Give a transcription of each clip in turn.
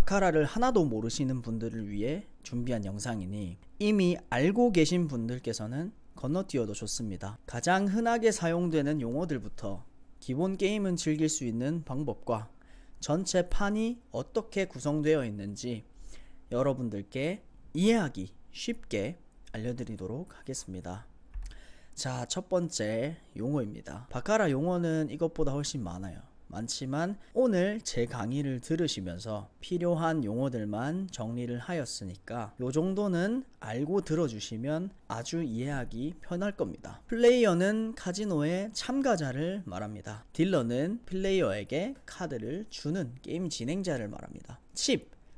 바카라를 하나도 모르시는 분들을 위해 준비한 영상이니 이미 알고 계신 분들께서는 건너뛰어도 좋습니다. 가장 흔하게 사용되는 용어들부터 기본 게임은 즐길 수 있는 방법과 전체 판이 어떻게 구성되어 있는지 여러분들께 이해하기 쉽게 알려드리도록 하겠습니다. 자, 첫 번째 용어입니다. 바카라 용어는 이것보다 훨씬 많지만 오늘 제 강의를 들으시면서 필요한 용어들만 정리를 하였으니까 요 정도는 알고 들어주시면 아주 이해하기 편할 겁니다. 플레이어는 카지노의 참가자를 말합니다. 딜러는 플레이어에게 카드를 주는 게임 진행자를 말합니다.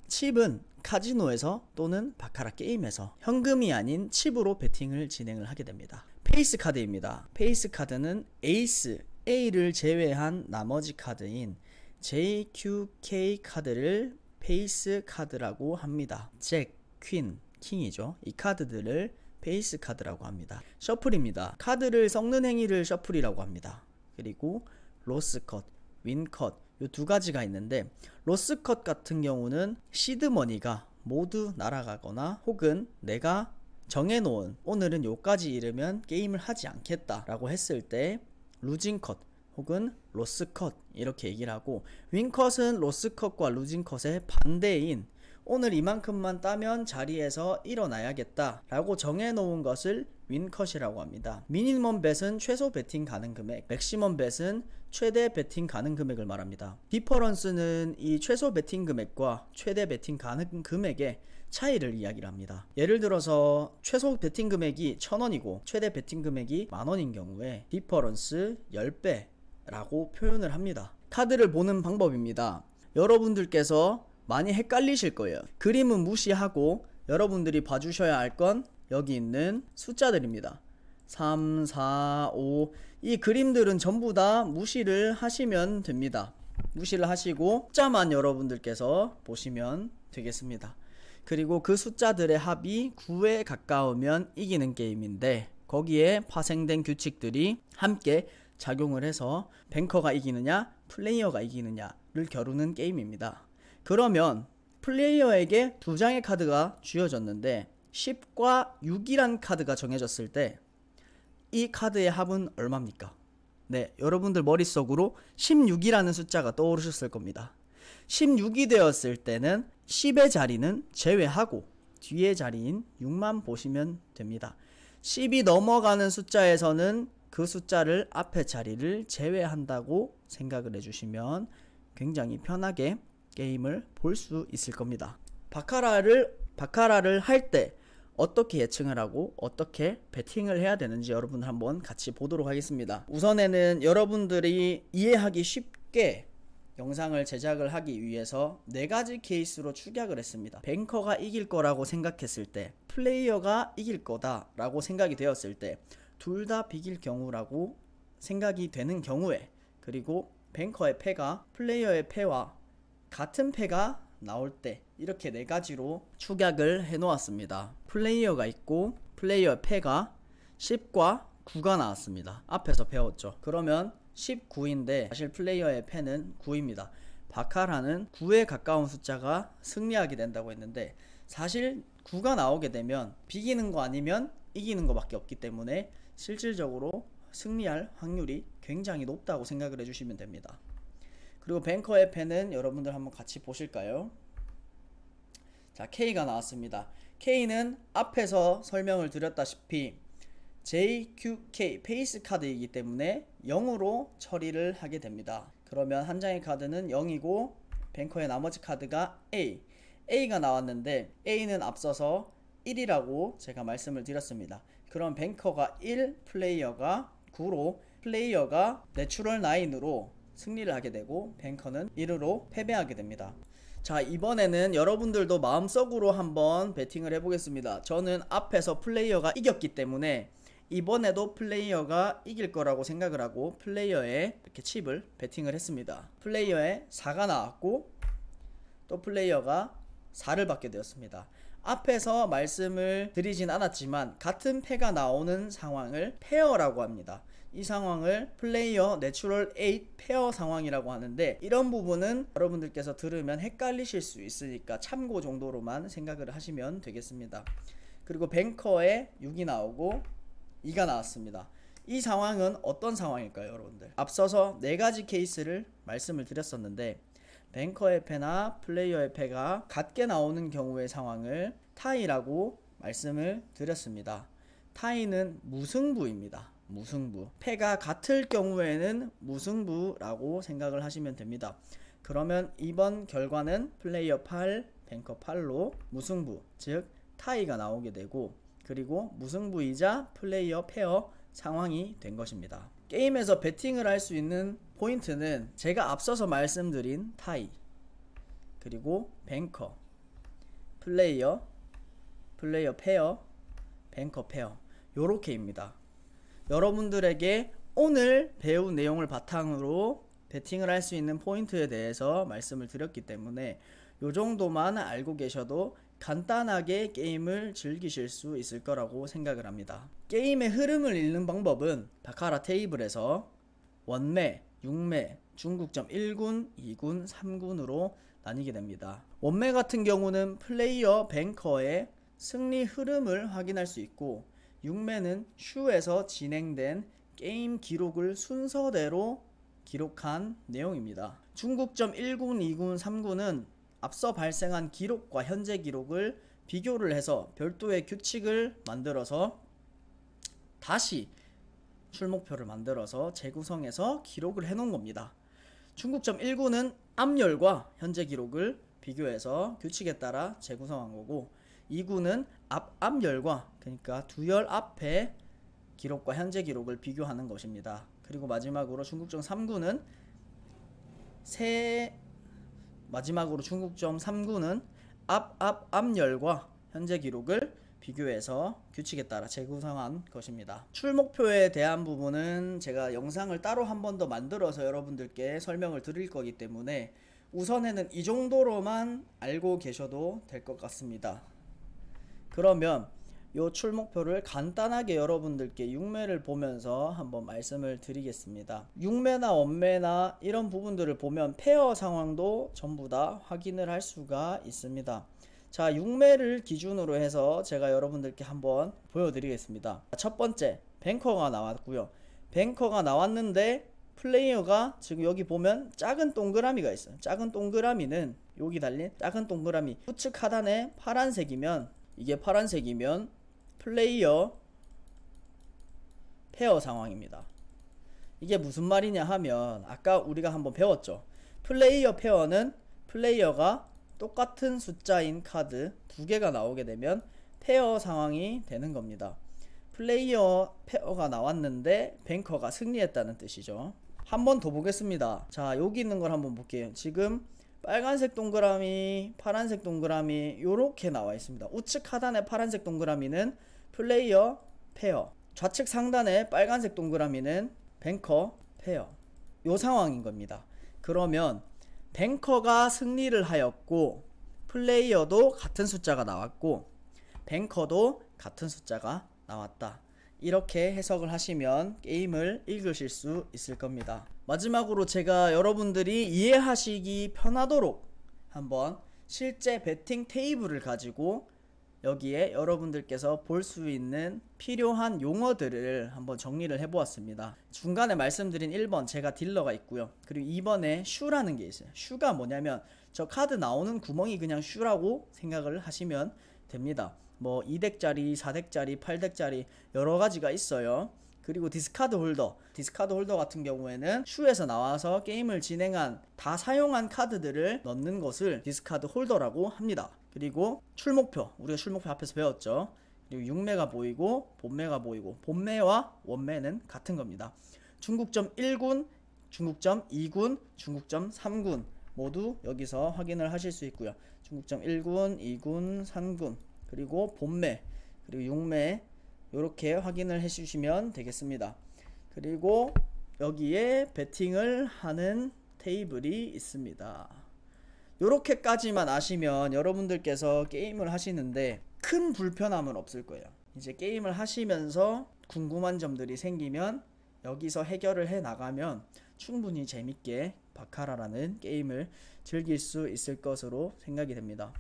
칩은 카지노에서 또는 바카라 게임에서 현금이 아닌 칩으로 베팅을 진행을 하게 됩니다. 페이스 카드입니다. 페이스 카드는 에이스 A를 제외한 나머지 카드인 JQK 카드를 페이스 카드라고 합니다. 잭, 퀸, 킹이죠. 이 카드들을 페이스 카드라고 합니다. 셔플입니다. 카드를 섞는 행위를 셔플이라고 합니다. 그리고 로스 컷, 윈 컷, 이 두 가지가 있는데 로스 컷 같은 경우는 시드머니가 모두 날아가거나 혹은 내가 정해놓은 오늘은 요까지 이르면 게임을 하지 않겠다 라고 했을 때 루징 컷 혹은 로스 컷 이렇게 얘기를 하고, 윈 컷은 로스 컷과 루징 컷의 반대인 오늘 이만큼만 따면 자리에서 일어나야겠다 라고 정해놓은 것을 윈 컷이라고 합니다. 미니멈 벳은 최소 베팅 가능 금액, 맥시멈 벳은 최대 베팅 가능 금액을 말합니다. 디퍼런스는 이 최소 베팅 금액과 최대 베팅 가능 금액의 차이를 이야기를 합니다. 예를 들어서 최소 베팅 금액이 1000원이고 최대 베팅 금액이 만원인 경우에 디퍼런스 10배 라고 표현을 합니다. 카드를 보는 방법입니다. 여러분들께서 많이 헷갈리실 거예요. 그림은 무시하고 여러분들이 봐주셔야 할 건 여기 있는 숫자들입니다. 3, 4, 5 이 그림들은 전부 다 무시를 하시면 됩니다. 무시를 하시고 숫자만 여러분들께서 보시면 되겠습니다. 그리고 그 숫자들의 합이 9에 가까우면 이기는 게임인데 거기에 파생된 규칙들이 함께 작용을 해서 뱅커가 이기느냐 플레이어가 이기느냐를 겨루는 게임입니다. 그러면 플레이어에게 두 장의 카드가 쥐어졌는데 10과 6이란 카드가 정해졌을 때 이 카드의 합은 얼마입니까? 네, 여러분들 머릿속으로 16이라는 숫자가 떠오르셨을 겁니다. 16이 되었을 때는 10의 자리는 제외하고 뒤의 자리인 6만 보시면 됩니다. 10이 넘어가는 숫자에서는 그 숫자를 앞의 자리를 제외한다고 생각을 해주시면 굉장히 편하게 게임을 볼 수 있을 겁니다. 바카라를 할 때 어떻게 예측을 하고 어떻게 베팅을 해야 되는지 여러분들 한번 같이 보도록 하겠습니다. 우선에는 여러분들이 이해하기 쉽게 영상을 제작을 하기 위해서 4가지 케이스로 축약을 했습니다. 뱅커가 이길 거라고 생각했을 때, 플레이어가 이길 거다 라고 생각이 되었을 때, 둘 다 비길 경우라고 생각이 되는 경우에, 그리고 뱅커의 패가 플레이어의 패와 같은 패가 나올 때, 이렇게 4가지로 축약을 해 놓았습니다. 플레이어가 있고 플레이어의 패가 10과 9가 나왔습니다. 앞에서 배웠죠. 그러면 19인데 사실 플레이어의 패는 9입니다. 바카라는 9에 가까운 숫자가 승리하게 된다고 했는데 사실 9가 나오게 되면 비기는 거 아니면 이기는 거 밖에 없기 때문에 실질적으로 승리할 확률이 굉장히 높다고 생각을 해주시면 됩니다. 그리고 뱅커의 패는 여러분들 한번 같이 보실까요? 자, K가 나왔습니다. K는 앞에서 설명을 드렸다시피 JQK 페이스 카드이기 때문에 0으로 처리를 하게 됩니다. 그러면 한 장의 카드는 0이고 뱅커의 나머지 카드가 A가 나왔는데 A는 앞서서 1이라고 제가 말씀을 드렸습니다. 그럼 뱅커가 1, 플레이어가 9로 플레이어가 내추럴 9으로 승리를 하게 되고 뱅커는 1으로 패배하게 됩니다. 자, 이번에는 여러분들도 마음속으로 한번 베팅을 해보겠습니다. 저는 앞에서 플레이어가 이겼기 때문에 이번에도 플레이어가 이길 거라고 생각을 하고 플레이어에 이렇게 칩을 베팅을 했습니다. 플레이어에 4가 나왔고 또 플레이어가 4를 받게 되었습니다. 앞에서 말씀을 드리진 않았지만 같은 패가 나오는 상황을 페어라고 합니다. 이 상황을 플레이어 내추럴 8 페어 상황이라고 하는데, 이런 부분은 여러분들께서 들으면 헷갈리실 수 있으니까 참고 정도로만 생각을 하시면 되겠습니다. 그리고 뱅커에 6이 나오고 2가 나왔습니다. 이 상황은 어떤 상황일까요, 여러분들? 앞서서 4가지 케이스를 말씀을 드렸었는데, 뱅커의 패나 플레이어의 패가 같게 나오는 경우의 상황을 타이라고 말씀을 드렸습니다. 타이는 무승부입니다. 무승부. 패가 같을 경우에는 무승부라고 생각을 하시면 됩니다. 그러면 이번 결과는 플레이어 8, 뱅커 8로 무승부, 즉 타이가 나오게 되고, 그리고 무승부이자 플레이어 페어 상황이 된 것입니다. 게임에서 배팅을 할 수 있는 포인트는 제가 앞서서 말씀드린 타이, 그리고 뱅커, 플레이어 페어, 뱅커 페어, 요렇게입니다. 여러분들에게 오늘 배운 내용을 바탕으로 배팅을 할 수 있는 포인트에 대해서 말씀을 드렸기 때문에 요 정도만 알고 계셔도 간단하게 게임을 즐기실 수 있을 거라고 생각을 합니다. 게임의 흐름을 읽는 방법은 바카라 테이블에서 원매, 6매, 중국점 1군, 2군, 3군으로 나뉘게 됩니다. 원매 같은 경우는 플레이어 뱅커의 승리 흐름을 확인할 수 있고, 6매는 슈에서 진행된 게임 기록을 순서대로 기록한 내용입니다. 중국점 1군, 2군, 3군은 앞서 발생한 기록과 현재 기록을 비교를 해서 별도의 규칙을 만들어서 다시 출목표를 만들어서 재구성해서 기록을 해놓은 겁니다. 중국점 1군은 앞열과 현재 기록을 비교해서 규칙에 따라 재구성한 거고, 2군은 앞열과, 그러니까 두 열 앞에 기록과 현재 기록을 비교하는 것입니다. 그리고 마지막으로 중국점 3군은 중국점 3군은 앞열과 현재 기록을 비교해서 규칙에 따라 재구성한 것입니다. 출목표에 대한 부분은 제가 영상을 따로 한 번 더 만들어서 여러분들께 설명을 드릴 거기 때문에 우선에는 이 정도로만 알고 계셔도 될 것 같습니다. 그러면 요 출목표를 간단하게 여러분들께 6매를 보면서 한번 말씀을 드리겠습니다. 6매나 원매나 이런 부분들을 보면 페어 상황도 전부 다 확인을 할 수가 있습니다. 자, 6매를 기준으로 해서 제가 여러분들께 한번 보여드리겠습니다. 첫 번째, 뱅커가 나왔고요. 뱅커가 나왔는데 플레이어가 지금 여기 보면 작은 동그라미가 있어요. 작은 동그라미는 여기 달린 작은 동그라미 우측 하단에 파란색이면, 이게 파란색이면 플레이어 페어 상황입니다. 이게 무슨 말이냐 하면 아까 우리가 한번 배웠죠. 플레이어 페어는 플레이어가 똑같은 숫자인 카드 2개가 나오게 되면 페어 상황이 되는 겁니다. 플레이어 페어가 나왔는데 뱅커가 승리했다는 뜻이죠. 한 번 더 보겠습니다. 자, 여기 있는 걸 한번 볼게요. 지금 빨간색 동그라미, 파란색 동그라미 요렇게 나와 있습니다. 우측 하단의 파란색 동그라미는 플레이어 페어, 좌측 상단의 빨간색 동그라미는 뱅커 페어, 요 상황인 겁니다. 그러면 뱅커가 승리를 하였고, 플레이어도 같은 숫자가 나왔고, 뱅커도 같은 숫자가 나왔다, 이렇게 해석을 하시면 게임을 읽으실 수 있을 겁니다. 마지막으로 제가 여러분들이 이해하시기 편하도록 한번 실제 베팅 테이블을 가지고 여기에 여러분들께서 볼 수 있는 필요한 용어들을 한번 정리를 해보았습니다. 중간에 말씀드린 1번 제가 딜러가 있고요. 그리고 2번에 슈라는 게 있어요. 슈가 뭐냐면 저 카드 나오는 구멍이 그냥 슈라고 생각을 하시면 됩니다. 뭐 2덱짜리, 4덱짜리, 8덱짜리 여러가지가 있어요. 그리고 디스카드 홀더 같은 경우에는 슈에서 나와서 게임을 진행한 다 사용한 카드들을 넣는 것을 디스카드 홀더라고 합니다. 그리고 출목표, 우리가 출목표 앞에서 배웠죠. 그리고 6매가 보이고 본매가 보이고, 본매와 원매는 같은 겁니다. 중국점 1군, 중국점 2군, 중국점 3군 모두 여기서 확인을 하실 수 있고요. 중국점 1군, 2군, 3군, 그리고 본매, 그리고 6매 이렇게 확인을 해주시면 되겠습니다. 그리고 여기에 베팅을 하는 테이블이 있습니다. 요렇게까지만 아시면 여러분들께서 게임을 하시는데 큰 불편함은 없을 거예요. 이제 게임을 하시면서 궁금한 점들이 생기면 여기서 해결을 해 나가면 충분히 재밌게 바카라라는 게임을 즐길 수 있을 것으로 생각이 됩니다.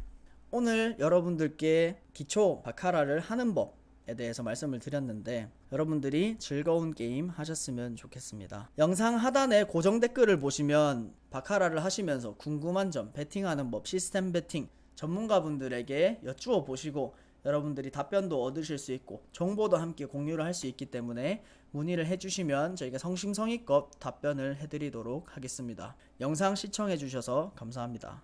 오늘 여러분들께 기초 바카라를 하는 법에 대해서 말씀을 드렸는데 여러분들이 즐거운 게임 하셨으면 좋겠습니다. 영상 하단에 고정 댓글을 보시면 바카라를 하시면서 궁금한 점, 베팅하는 법, 시스템 베팅 전문가분들에게 여쭈어 보시고 여러분들이 답변도 얻으실 수 있고 정보도 함께 공유를 할 수 있기 때문에 문의를 해주시면 저희가 성심성의껏 답변을 해드리도록 하겠습니다. 영상 시청해 주셔서 감사합니다.